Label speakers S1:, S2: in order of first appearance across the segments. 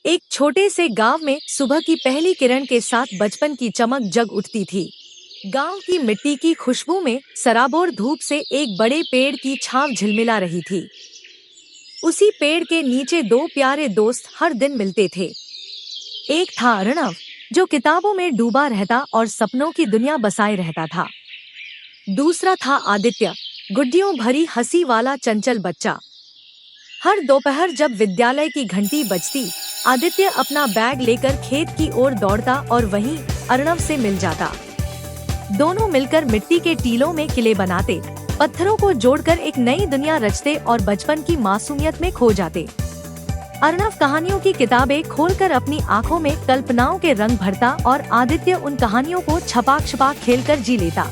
S1: एक छोटे से गांव में सुबह की पहली किरण के साथ बचपन की चमक जग उठती थी। गांव की मिट्टी की खुशबू में सराबोर धूप से एक बड़े पेड़ की छांव झिलमिला रही थी। उसी पेड़ के नीचे दो प्यारे दोस्त हर दिन मिलते थे। एक था अर्णव, जो किताबों में डूबा रहता और सपनों की दुनिया बसाए रहता था। दूसरा था आदित्य, गुड्डियों भरी हंसी वाला चंचल बच्चा। हर दोपहर जब विद्यालय की घंटी बजती, आदित्य अपना बैग लेकर खेत की ओर दौड़ता और वहीं अर्णव से मिल जाता। दोनों मिलकर मिट्टी के टीलों में किले बनाते, पत्थरों को जोड़कर एक नई दुनिया रचते और बचपन की मासूमियत में खो जाते। अर्णव कहानियों की किताबें खोलकर अपनी आंखों में कल्पनाओं के रंग भरता और आदित्य उन कहानियों को छपाक छपाक खेलकर जी लेता।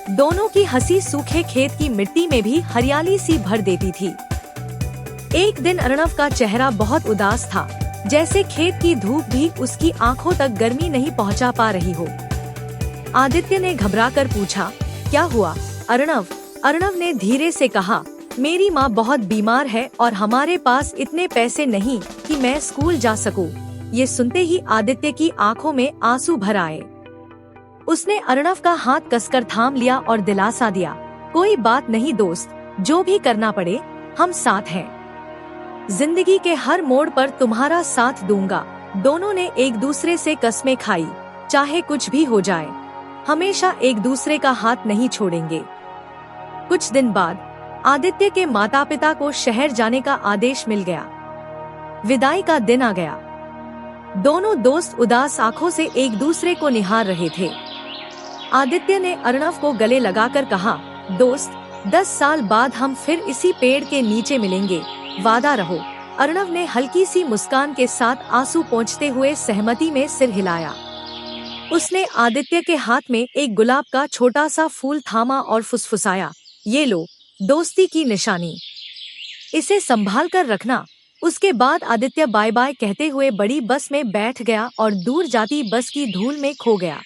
S1: दोनों की हंसी सूखे खेत की मिट्टी में भी हरियाली सी भर देती थी। एक दिन अर्णव का चेहरा बहुत उदास था, जैसे खेत की धूप भी उसकी आंखों तक गर्मी नहीं पहुंचा पा रही हो। आदित्य ने घबराकर पूछा, क्या हुआ अर्णव? अर्णव ने धीरे से कहा, मेरी माँ बहुत बीमार है और हमारे पास इतने पैसे नहीं कि मैं स्कूल जा सकूं। ये सुनते ही आदित्य की आंखों में आंसू भर आए। उसने अर्णव का हाथ कसकर थाम लिया और दिलासा दिया, कोई बात नहीं दोस्त, जो भी करना पड़े हम साथ हैं। जिंदगी के हर मोड़ पर तुम्हारा साथ दूंगा। दोनों ने एक दूसरे से कस्में खाई, चाहे कुछ भी हो जाए हमेशा एक दूसरे का हाथ नहीं छोड़ेंगे। कुछ दिन बाद आदित्य के माता पिता को शहर जाने का आदेश मिल गया। विदाई का दिन आ गया। दोनों दोस्त उदास आंखों से एक दूसरे को निहार रहे थे। आदित्य ने अर्णव को गले लगाकर कहा, दोस्त, 10 साल बाद हम फिर इसी पेड़ के नीचे मिलेंगे, वादा रहो। अर्णव ने हल्की सी मुस्कान के साथ आंसू पोंछते हुए सहमति में सिर हिलाया। उसने आदित्य के हाथ में एक गुलाब का छोटा सा फूल थामा और फुसफुसाया, ये लो, दोस्ती की निशानी, इसे संभाल कर रखना। उसके बाद आदित्य बाय बाय कहते हुए बड़ी बस में बैठ गया और दूर जाती बस की धूल में खो गया।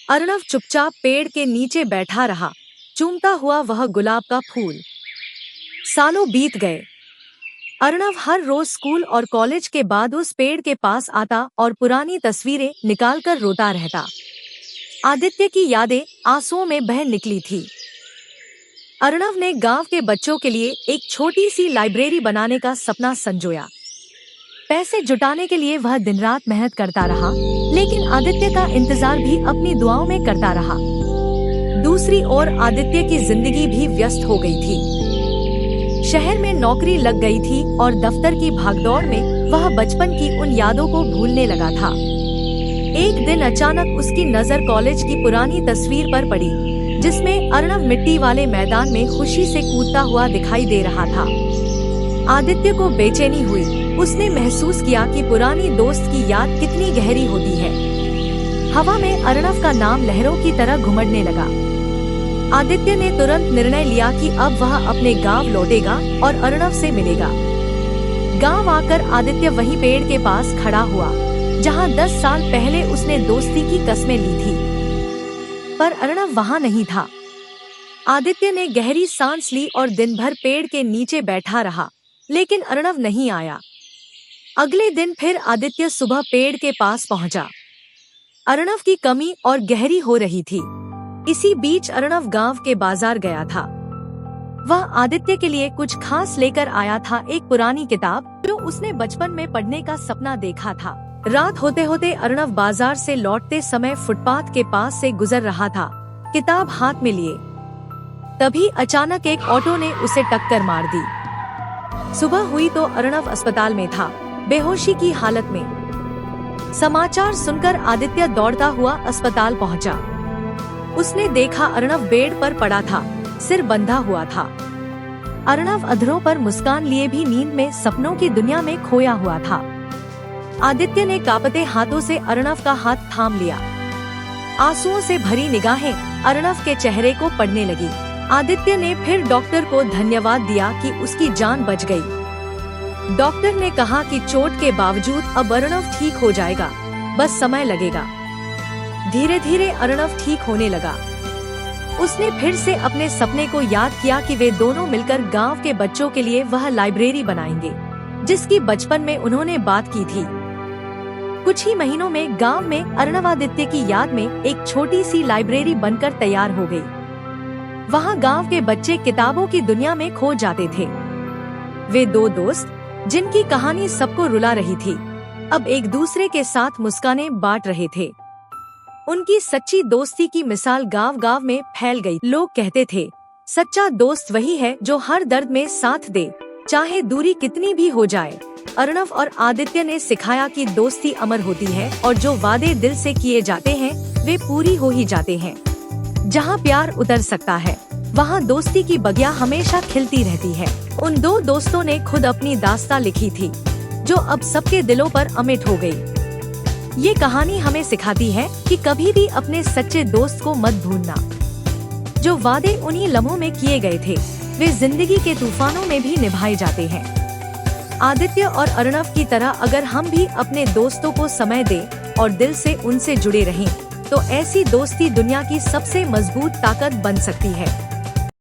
S1: अर्णव चुपचाप पेड़ के नीचे बैठा रहा, चूमता हुआ वह गुलाब का फूल। सालों बीत गए। अर्णव हर रोज स्कूल और कॉलेज के बाद उस पेड़ के पास आता और पुरानी तस्वीरें निकालकर रोता रहता। आदित्य की यादें आंसुओं में बह निकली थी। अर्णव ने गांव के बच्चों के लिए एक छोटी सी लाइब्रेरी बनाने का सपना संजोया। पैसे जुटाने के लिए वह दिन रात मेहनत करता रहा, लेकिन आदित्य का इंतजार भी अपनी दुआओं में करता रहा। दूसरी ओर आदित्य की जिंदगी भी व्यस्त हो गई थी। शहर में नौकरी लग गई थी और दफ्तर की भागदौड़ में वह बचपन की उन यादों को भूलने लगा था। एक दिन अचानक उसकी नजर कॉलेज की पुरानी तस्वीर पर पड़ी, जिसमें अर्णव मिट्टी वाले मैदान में खुशी से कूदता हुआ दिखाई दे रहा था। आदित्य को बेचैनी हुई। उसने महसूस किया कि पुरानी दोस्त की याद कितनी गहरी होती है। हवा में अर्णव का नाम लहरों की तरह घुमड़ने लगा। आदित्य ने तुरंत निर्णय लिया कि अब वह अपने गांव लौटेगा और अर्णव से मिलेगा। गांव आकर आदित्य वहीं पेड़ के पास खड़ा हुआ, जहां 10 साल पहले उसने दोस्ती की कस्में ली थी। पर अर्णव वहां नहीं था। आदित्य ने गहरी सांस ली और दिन भर पेड़ के नीचे बैठा रहा, लेकिन अर्णव नहीं आया। अगले दिन फिर आदित्य सुबह पेड़ के पास पहुंचा। अर्णव की कमी और गहरी हो रही थी। इसी बीच अर्णव गांव के बाजार गया था। वह आदित्य के लिए कुछ खास लेकर आया था, एक पुरानी किताब जो उसने बचपन में पढ़ने का सपना देखा था। रात होते होते अर्णव बाजार से लौटते समय फुटपाथ के पास से गुजर रहा था, किताब हाथ में लिए। तभी अचानक एक ऑटो ने उसे टक्कर मार दी। सुबह हुई तो अर्णव अस्पताल में था, बेहोशी की हालत में। समाचार सुनकर आदित्य दौड़ता हुआ अस्पताल पहुंचा। उसने देखा अर्णव बेड पर पड़ा था, सिर बंधा हुआ था। अर्णव अधरों पर मुस्कान लिए भी नींद में सपनों की दुनिया में खोया हुआ था। आदित्य ने कांपते हाथों से अर्णव का हाथ थाम लिया। आंसुओं से भरी निगाहें अर्णव के चेहरे को पड़ने लगी। आदित्य ने फिर डॉक्टर को धन्यवाद दिया कि उसकी जान बच गई। डॉक्टर ने कहा कि चोट के बावजूद अब अर्णव ठीक हो जाएगा, बस समय लगेगा। धीरे धीरे अर्णव ठीक होने लगा। उसने फिर से अपने सपने को याद किया कि वे दोनों मिलकर गांव के बच्चों के लिए वह लाइब्रेरी बनाएंगे। जिसकी बचपन में उन्होंने बात की थी। कुछ ही महीनों में गांव में अर्णवादित्य की याद में एक छोटी सी लाइब्रेरी बनकर तैयार हो गई। वहां गांव के बच्चे किताबों की दुनिया में खो जाते थे। वे दो दोस्त, जिनकी कहानी सबको रुला रही थी, अब एक दूसरे के साथ मुस्कानें बांट रहे थे। उनकी सच्ची दोस्ती की मिसाल गांव-गांव में फैल गई। लोग कहते थे, सच्चा दोस्त वही है जो हर दर्द में साथ दे, चाहे दूरी कितनी भी हो जाए। अर्णव और आदित्य ने सिखाया कि दोस्ती अमर होती है और जो वादे दिल से किए जाते हैं वे पूरी हो ही जाते हैं। जहाँ प्यार उतर सकता है वहाँ दोस्ती की बगिया हमेशा खिलती रहती है। उन दो दोस्तों ने खुद अपनी दास्तां लिखी थी, जो अब सबके दिलों पर अमिट हो गई। ये कहानी हमें सिखाती है कि कभी भी अपने सच्चे दोस्त को मत भूलना। जो वादे उन्हीं लम्हों में किए गए थे, वे जिंदगी के तूफानों में भी निभाए जाते हैं। आदित्य और अर्णव की तरह अगर हम भी अपने दोस्तों को समय दें और दिल से उनसे जुड़े रहें, तो ऐसी दोस्ती दुनिया की सबसे मजबूत ताकत बन सकती है।